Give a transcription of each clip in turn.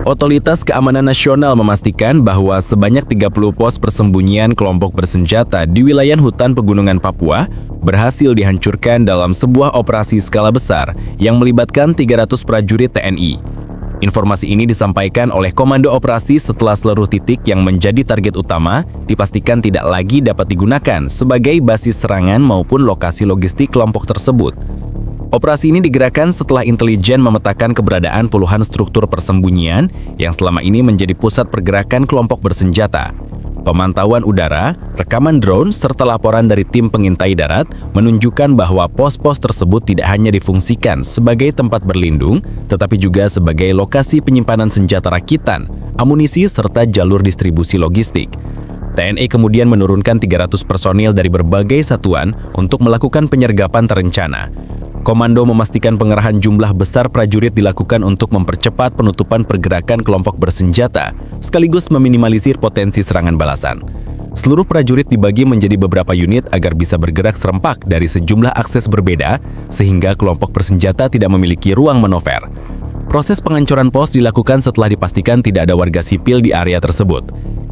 Otoritas Keamanan Nasional memastikan bahwa sebanyak 30 pos persembunyian kelompok bersenjata di wilayah hutan pegunungan Papua berhasil dihancurkan dalam sebuah operasi skala besar yang melibatkan 300 prajurit TNI. Informasi ini disampaikan oleh Komando Operasi setelah seluruh titik yang menjadi target utama dipastikan tidak lagi dapat digunakan sebagai basis serangan maupun lokasi logistik kelompok tersebut. Operasi ini digerakkan setelah intelijen memetakan keberadaan puluhan struktur persembunyian yang selama ini menjadi pusat pergerakan kelompok bersenjata. Pemantauan udara, rekaman drone, serta laporan dari tim pengintai darat menunjukkan bahwa pos-pos tersebut tidak hanya difungsikan sebagai tempat berlindung, tetapi juga sebagai lokasi penyimpanan senjata rakitan, amunisi, serta jalur distribusi logistik. TNI kemudian menurunkan 300 personil dari berbagai satuan untuk melakukan penyergapan terencana. Komando memastikan pengerahan jumlah besar prajurit dilakukan untuk mempercepat penutupan pergerakan kelompok bersenjata, sekaligus meminimalisir potensi serangan balasan. Seluruh prajurit dibagi menjadi beberapa unit agar bisa bergerak serempak dari sejumlah akses berbeda, sehingga kelompok bersenjata tidak memiliki ruang manuver. Proses penghancuran pos dilakukan setelah dipastikan tidak ada warga sipil di area tersebut.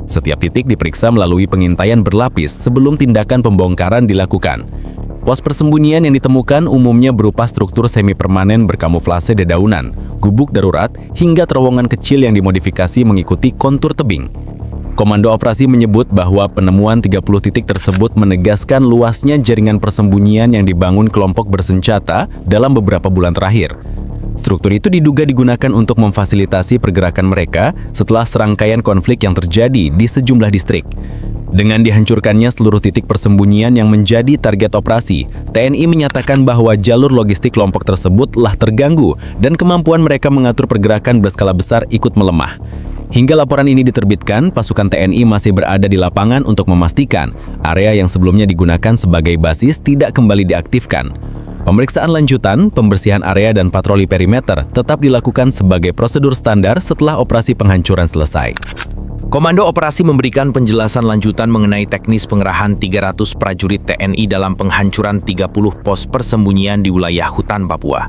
Setiap titik diperiksa melalui pengintaian berlapis sebelum tindakan pembongkaran dilakukan. Pos persembunyian yang ditemukan umumnya berupa struktur semi-permanen berkamuflase dedaunan, gubuk darurat, hingga terowongan kecil yang dimodifikasi mengikuti kontur tebing. Komando Operasi menyebut bahwa penemuan 30 titik tersebut menegaskan luasnya jaringan persembunyian yang dibangun kelompok bersenjata dalam beberapa bulan terakhir. Struktur itu diduga digunakan untuk memfasilitasi pergerakan mereka setelah serangkaian konflik yang terjadi di sejumlah distrik. Dengan dihancurkannya seluruh titik persembunyian yang menjadi target operasi, TNI menyatakan bahwa jalur logistik kelompok tersebut telah terganggu dan kemampuan mereka mengatur pergerakan berskala besar ikut melemah. Hingga laporan ini diterbitkan, pasukan TNI masih berada di lapangan untuk memastikan area yang sebelumnya digunakan sebagai basis tidak kembali diaktifkan. Pemeriksaan lanjutan, pembersihan area dan patroli perimeter tetap dilakukan sebagai prosedur standar setelah operasi penghancuran selesai. Komando Operasi memberikan penjelasan lanjutan mengenai teknis pengerahan 300 prajurit TNI dalam penghancuran 30 pos persembunyian di wilayah hutan Papua.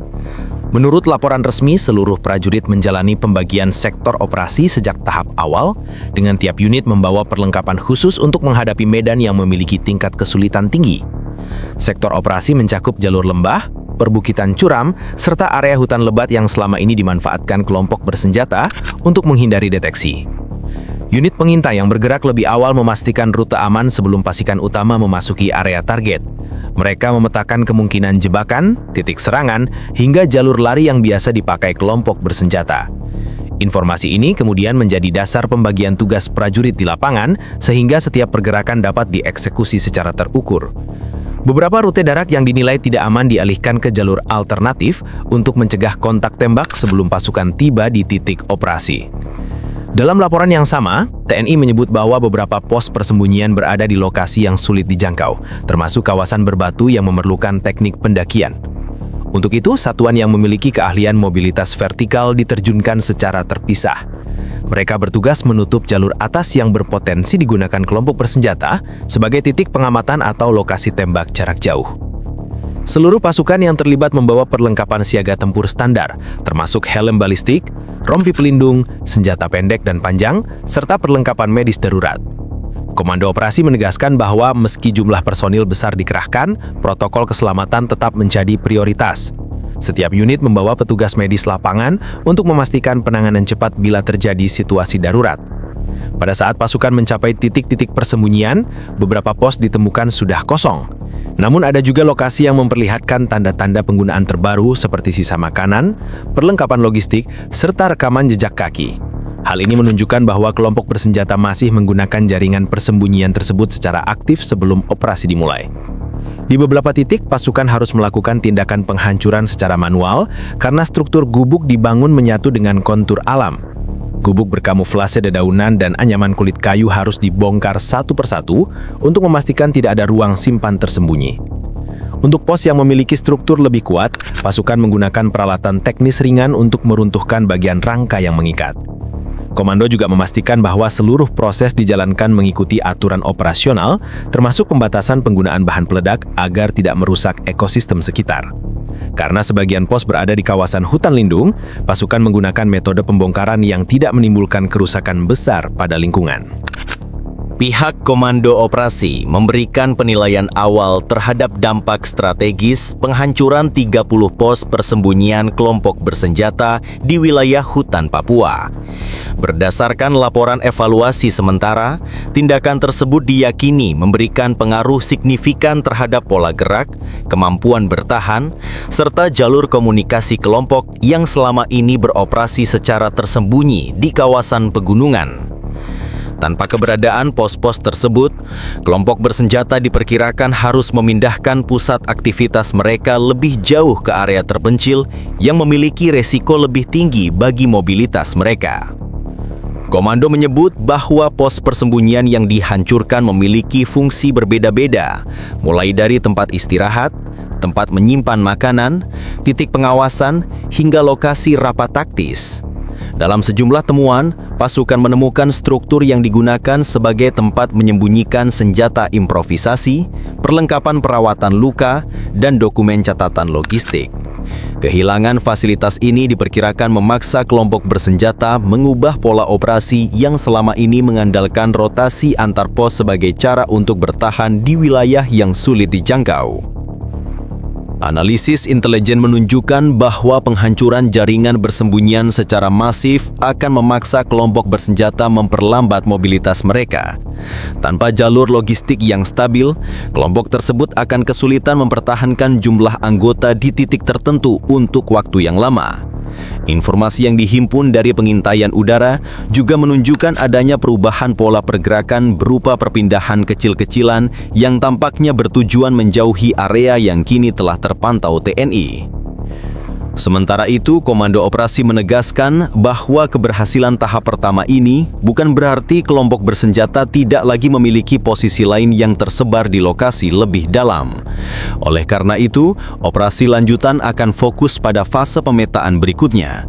Menurut laporan resmi, seluruh prajurit menjalani pembagian sektor operasi sejak tahap awal, dengan tiap unit membawa perlengkapan khusus untuk menghadapi medan yang memiliki tingkat kesulitan tinggi. Sektor operasi mencakup jalur lembah, perbukitan curam, serta area hutan lebat yang selama ini dimanfaatkan kelompok bersenjata untuk menghindari deteksi. Unit pengintai yang bergerak lebih awal memastikan rute aman sebelum pasukan utama memasuki area target. Mereka memetakan kemungkinan jebakan, titik serangan, hingga jalur lari yang biasa dipakai kelompok bersenjata. Informasi ini kemudian menjadi dasar pembagian tugas prajurit di lapangan, sehingga setiap pergerakan dapat dieksekusi secara terukur. Beberapa rute darat yang dinilai tidak aman dialihkan ke jalur alternatif untuk mencegah kontak tembak sebelum pasukan tiba di titik operasi. Dalam laporan yang sama, TNI menyebut bahwa beberapa pos persembunyian berada di lokasi yang sulit dijangkau, termasuk kawasan berbatu yang memerlukan teknik pendakian. Untuk itu, satuan yang memiliki keahlian mobilitas vertikal diterjunkan secara terpisah. Mereka bertugas menutup jalur atas yang berpotensi digunakan kelompok bersenjata sebagai titik pengamatan atau lokasi tembak jarak jauh. Seluruh pasukan yang terlibat membawa perlengkapan siaga tempur standar, termasuk helm balistik, rompi pelindung, senjata pendek dan panjang, serta perlengkapan medis darurat. Komando Operasi menegaskan bahwa meski jumlah personil besar dikerahkan, protokol keselamatan tetap menjadi prioritas. Setiap unit membawa petugas medis lapangan untuk memastikan penanganan cepat bila terjadi situasi darurat. Pada saat pasukan mencapai titik-titik persembunyian, beberapa pos ditemukan sudah kosong. Namun ada juga lokasi yang memperlihatkan tanda-tanda penggunaan terbaru seperti sisa makanan, perlengkapan logistik, serta rekaman jejak kaki. Hal ini menunjukkan bahwa kelompok bersenjata masih menggunakan jaringan persembunyian tersebut secara aktif sebelum operasi dimulai. Di beberapa titik, pasukan harus melakukan tindakan penghancuran secara manual karena struktur gubuk dibangun menyatu dengan kontur alam. Gubuk berkamuflase dedaunan dan anyaman kulit kayu harus dibongkar satu persatu untuk memastikan tidak ada ruang simpan tersembunyi. Untuk pos yang memiliki struktur lebih kuat, pasukan menggunakan peralatan teknis ringan untuk meruntuhkan bagian rangka yang mengikat. Komando juga memastikan bahwa seluruh proses dijalankan mengikuti aturan operasional, termasuk pembatasan penggunaan bahan peledak agar tidak merusak ekosistem sekitar. Karena sebagian pos berada di kawasan hutan lindung, pasukan menggunakan metode pembongkaran yang tidak menimbulkan kerusakan besar pada lingkungan. Pihak Komando Operasi memberikan penilaian awal terhadap dampak strategis penghancuran 30 pos persembunyian kelompok bersenjata di wilayah hutan Papua. Berdasarkan laporan evaluasi sementara, tindakan tersebut diyakini memberikan pengaruh signifikan terhadap pola gerak, kemampuan bertahan, serta jalur komunikasi kelompok yang selama ini beroperasi secara tersembunyi di kawasan pegunungan. Tanpa keberadaan pos-pos tersebut, kelompok bersenjata diperkirakan harus memindahkan pusat aktivitas mereka lebih jauh ke area terpencil yang memiliki resiko lebih tinggi bagi mobilitas mereka. Komando menyebut bahwa pos persembunyian yang dihancurkan memiliki fungsi berbeda-beda, mulai dari tempat istirahat, tempat menyimpan makanan, titik pengawasan, hingga lokasi rapat taktis. Dalam sejumlah temuan, pasukan menemukan struktur yang digunakan sebagai tempat menyembunyikan senjata improvisasi, perlengkapan perawatan luka, dan dokumen catatan logistik. Kehilangan fasilitas ini diperkirakan memaksa kelompok bersenjata mengubah pola operasi yang selama ini mengandalkan rotasi antar pos sebagai cara untuk bertahan di wilayah yang sulit dijangkau. Analisis intelijen menunjukkan bahwa penghancuran jaringan bersembunyian secara masif akan memaksa kelompok bersenjata memperlambat mobilitas mereka. Tanpa jalur logistik yang stabil, kelompok tersebut akan kesulitan mempertahankan jumlah anggota di titik tertentu untuk waktu yang lama. Informasi yang dihimpun dari pengintaian udara juga menunjukkan adanya perubahan pola pergerakan berupa perpindahan kecil-kecilan yang tampaknya bertujuan menjauhi area yang kini telah terpantau TNI. Sementara itu, Komando Operasi menegaskan bahwa keberhasilan tahap pertama ini bukan berarti kelompok bersenjata tidak lagi memiliki posisi lain yang tersebar di lokasi lebih dalam. Oleh karena itu, operasi lanjutan akan fokus pada fase pemetaan berikutnya.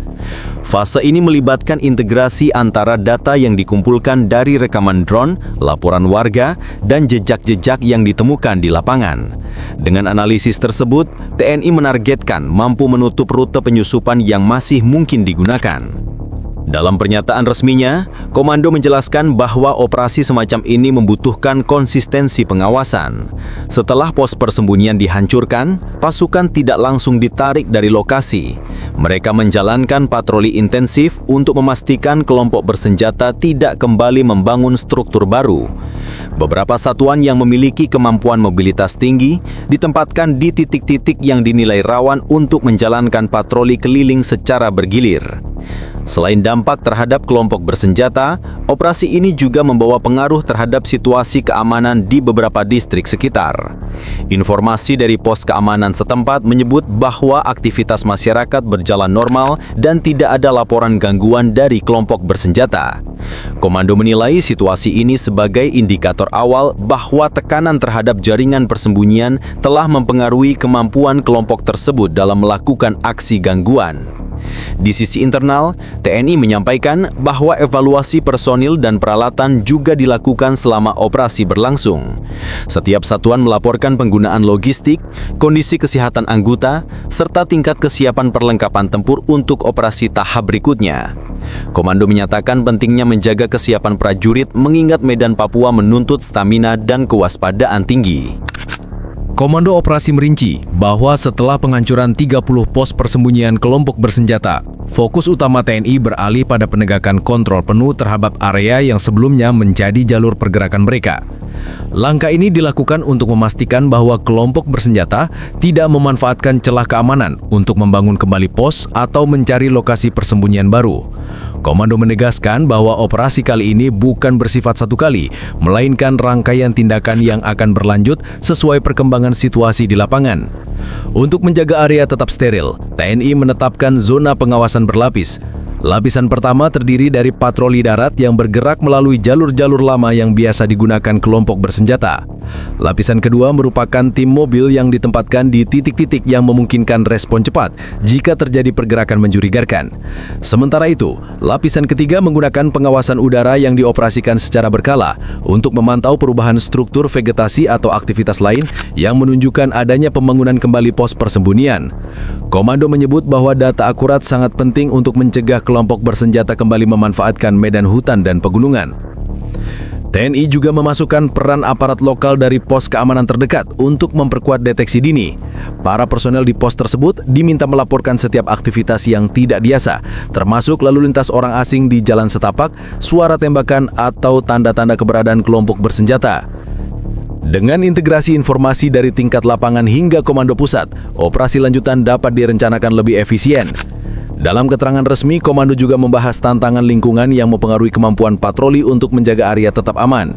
Fase ini melibatkan integrasi antara data yang dikumpulkan dari rekaman drone, laporan warga, dan jejak-jejak yang ditemukan di lapangan. Dengan analisis tersebut, TNI menargetkan mampu menutup rute penyusupan yang masih mungkin digunakan. Dalam pernyataan resminya, Komando menjelaskan bahwa operasi semacam ini membutuhkan konsistensi pengawasan. Setelah pos persembunyian dihancurkan, pasukan tidak langsung ditarik dari lokasi. Mereka menjalankan patroli intensif untuk memastikan kelompok bersenjata tidak kembali membangun struktur baru. Beberapa satuan yang memiliki kemampuan mobilitas tinggi ditempatkan di titik-titik yang dinilai rawan untuk menjalankan patroli keliling secara bergilir. Selain dampak terhadap kelompok bersenjata, operasi ini juga membawa pengaruh terhadap situasi keamanan di beberapa distrik sekitar. Informasi dari pos keamanan setempat menyebut bahwa aktivitas masyarakat berjalan normal dan tidak ada laporan gangguan dari kelompok bersenjata. Komando menilai situasi ini sebagai indikator awal bahwa tekanan terhadap jaringan persembunyian telah mempengaruhi kemampuan kelompok tersebut dalam melakukan aksi gangguan. Di sisi internal, TNI menyampaikan bahwa evaluasi personil dan peralatan juga dilakukan selama operasi berlangsung. Setiap satuan melaporkan penggunaan logistik, kondisi kesehatan anggota, serta tingkat kesiapan perlengkapan tempur untuk operasi tahap berikutnya. Komando menyatakan pentingnya menjaga kesiapan prajurit mengingat medan Papua menuntut stamina dan kewaspadaan tinggi. Komando Operasi merinci bahwa setelah penghancuran 30 pos persembunyian kelompok bersenjata, fokus utama TNI beralih pada penegakan kontrol penuh terhadap area yang sebelumnya menjadi jalur pergerakan mereka. Langkah ini dilakukan untuk memastikan bahwa kelompok bersenjata tidak memanfaatkan celah keamanan untuk membangun kembali pos atau mencari lokasi persembunyian baru. Komando menegaskan bahwa operasi kali ini bukan bersifat satu kali, melainkan rangkaian tindakan yang akan berlanjut sesuai perkembangan situasi di lapangan. Untuk menjaga area tetap steril, TNI menetapkan zona pengawasan berlapis. Lapisan pertama terdiri dari patroli darat yang bergerak melalui jalur-jalur lama yang biasa digunakan kelompok bersenjata. Lapisan kedua merupakan tim mobil yang ditempatkan di titik-titik yang memungkinkan respon cepat jika terjadi pergerakan mencurigakan. Sementara itu, lapisan ketiga menggunakan pengawasan udara yang dioperasikan secara berkala untuk memantau perubahan struktur vegetasi atau aktivitas lain yang menunjukkan adanya pembangunan kembali pos persembunyian. Komando menyebut bahwa data akurat sangat penting untuk mencegah kelompok bersenjata kembali memanfaatkan medan hutan dan pegunungan. TNI juga memasukkan peran aparat lokal dari pos keamanan terdekat untuk memperkuat deteksi dini. Para personel di pos tersebut diminta melaporkan setiap aktivitas yang tidak biasa, termasuk lalu lintas orang asing di jalan setapak, suara tembakan, atau tanda-tanda keberadaan kelompok bersenjata. Dengan integrasi informasi dari tingkat lapangan hingga komando pusat, operasi lanjutan dapat direncanakan lebih efisien. Dalam keterangan resmi, komando juga membahas tantangan lingkungan yang mempengaruhi kemampuan patroli untuk menjaga area tetap aman.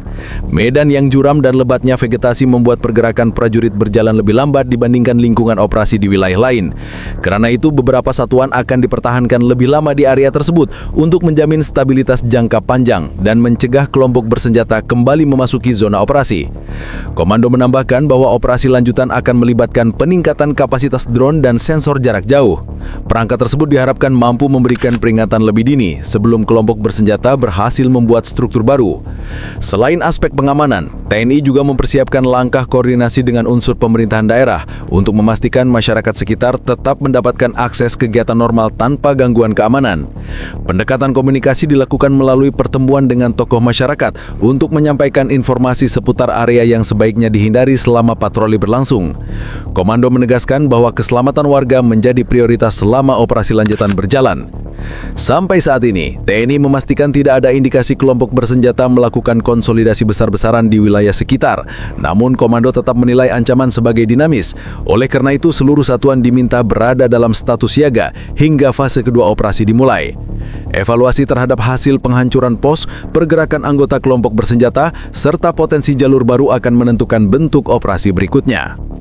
Medan yang curam dan lebatnya vegetasi membuat pergerakan prajurit berjalan lebih lambat dibandingkan lingkungan operasi di wilayah lain. Karena itu, beberapa satuan akan dipertahankan lebih lama di area tersebut untuk menjamin stabilitas jangka panjang dan mencegah kelompok bersenjata kembali memasuki zona operasi. Komando menambahkan bahwa operasi lanjutan akan melibatkan peningkatan kapasitas drone dan sensor jarak jauh. Perangkat tersebut diharapkan mampu memberikan peringatan lebih dini sebelum kelompok bersenjata berhasil membuat struktur baru. Selain aspek pengamanan, TNI juga mempersiapkan langkah koordinasi dengan unsur pemerintahan daerah untuk memastikan masyarakat sekitar tetap mendapatkan akses kegiatan normal tanpa gangguan keamanan. Pendekatan komunikasi dilakukan melalui pertemuan dengan tokoh masyarakat untuk menyampaikan informasi seputar area yang sebaiknya dihindari selama patroli berlangsung. Komando menegaskan bahwa keselamatan warga menjadi prioritas selama operasi lanjutan berjalan. Sampai saat ini, TNI memastikan tidak ada indikasi kelompok bersenjata melakukan konsolidasi besar-besaran di wilayah sekitar. Namun, komando tetap menilai ancaman sebagai dinamis. Oleh karena itu, seluruh satuan diminta berada dalam status siaga hingga fase kedua operasi dimulai. Evaluasi terhadap hasil penghancuran pos, pergerakan anggota kelompok bersenjata, serta potensi jalur baru akan menentukan bentuk operasi berikutnya.